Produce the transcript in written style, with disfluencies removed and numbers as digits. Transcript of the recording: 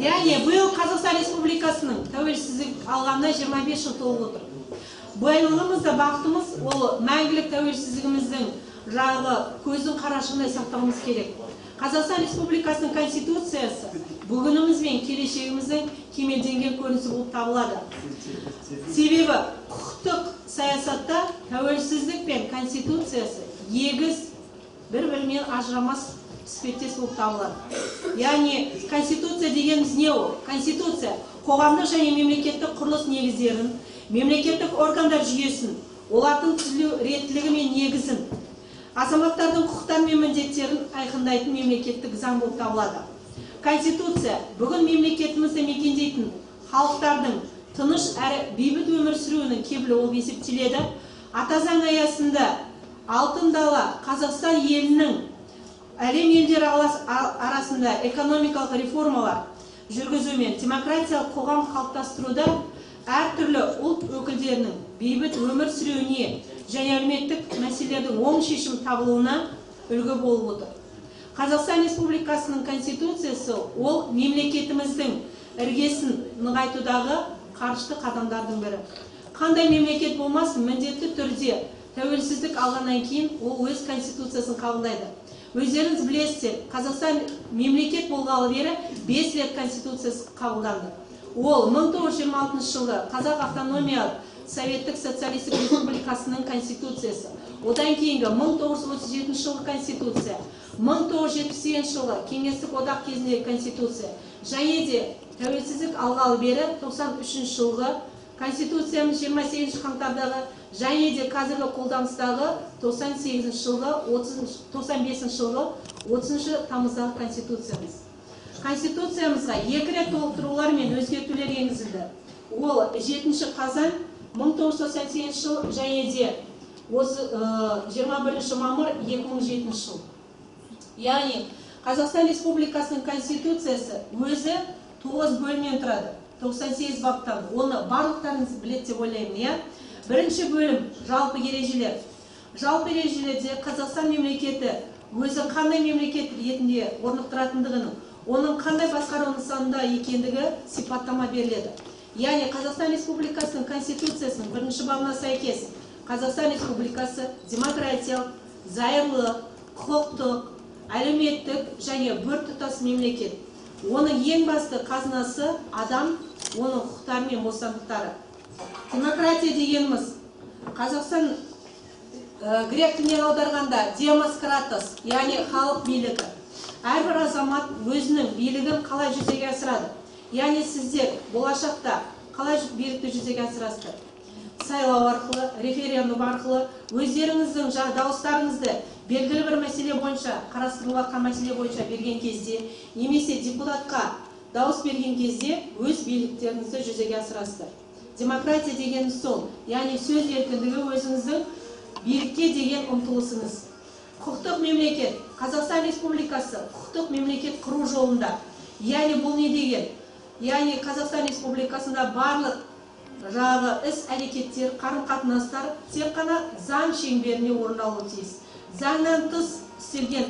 Яғни биыл Қазақстан Республикасының тәуелсіздік алғанына 25 жыл толып отыр. Байлығымыз да бақытымыз ол мәңгілік тәуелсіздігіміздің жағы көздің қарашығындай сақтауымыз керек. Қазақстан Республикасының Конституциясы бүгініміз бен келешегіміздің кемелденген көрінісі болып табылады. Себебі құқықтық саясатта тәуелсіздік пен Конституциясы егіз бір-бірімен ажырамас іспеттес болып табылады. Яғни Конституция дегеніміз не ол? Конституция қоғамдық және мемлекеттік құрылыс негіздерін, мемлекеттік органдар жүйесін, олардың түзілу реттілігі мен негізін, азаматтардың құқықтары мен міндеттерін айқындайтын мемлекеттік заң болып табылады. Конституция бүгін мемлекетімізді мекендейтін халықтардың тыныш әрі бейбіт өмір сүруінің кепілі болып есептеледі. Ата заң аясында алтын дала Қазақстан елінің әлем елдері арасында экономикалық реформалар жүргізу мен демократиялық қоғам қалыптастыруда әртүрлі ұлт өкілдерінің бейбіт өмір сүруіне және әлеуметтік мәселелердің оң шешім табылуына үлгі болып отыр. Қазақстан Республикасының Конституциясы ол мемлекетіміздің іргесін нығайтудағы қарышты қадамдардың бірі. Қандай мемлекет болмасын, міндетті түрде тәуелсіздік алғаннан кейін ол өз конституциясын қабылдайды. Өздеріңіз білесіздер, Қазақстан мемлекет болғалы бері 5 рет конституциясы қабылданды. Ол 1926 жылы Қазақ автономиялық Советтік социалистік республикасының конституциясы, одан кейінгі 1937 жылғы конституция, 1978 жылы Кеңестік одақ кезіндегі конституция, және де тәуелсіздік алғалы бері 93 жылғы конституциямыз 28 қаңтардағы және де қазіргі қолданыстағы 95 жылғы 30 тамыздағы конституциямыз. Конституциямызға 2 рет толықтырулар мен өзгертулер енгізілді. Ол 7 қазан 1998 жыл және де 21 мамыр 2007 жыл. Яғни Қазақстан Республикасының конституциясы өзі 9 бөлімнен тұрады. 98 баптан. Оны барлықтарыңыз біледі деп ойлаймын. Бірінші бөлім жалпы ережелер. Жалпы ережелерде Қазақстан мемлекеті өзі қандай мемлекет ретінде орнықтыратындығының, оның қандай басқару нысанында екендігі сипаттама беріледі. Яғни Қазақстан Республикасының Конституциясының 1 бабына сәйкес Қазақстан Республикасы демократиялық, зайырлы, құқықтық, әлеуметтік және біртұтас мемлекет. Оның ең басты қазынасы адам, оның құқықтары мен бостандықтары. Демократия дегеніміз Қазақстан грек тілінен аударғанда демократос, яғни халық билігі. Әрбір азамат өзінің билігін қалай жүзеге асырады? Яғни сіздер болашақта қалай билікті жүзеге асырасыздар? Сайлау арқылы, референдум арқылы өздеріңіздің дауыстарыңызды белгілі бір мәселе бойынша, қарастырылған мәселе бойынша берген кезде, немесе депутатқа дауыс берген кезде өз биліктеріңізді жүзеге асырасыздар. Демократия деген сол, яғни сөз еркіндігі өзіңіздің билікке деген ұмтылысыңыз. Құқықтық мемлекет, Қазақстан Республикасы құқықтық мемлекет құру жолында. Яғни бұл не деген? Яғни Қазақстан Республикасында барлық жағы іс-әрекеттер, қарым-қатынастар тек қана заң шеңберінде орындалуы тиіс. Заңнан тыс істелген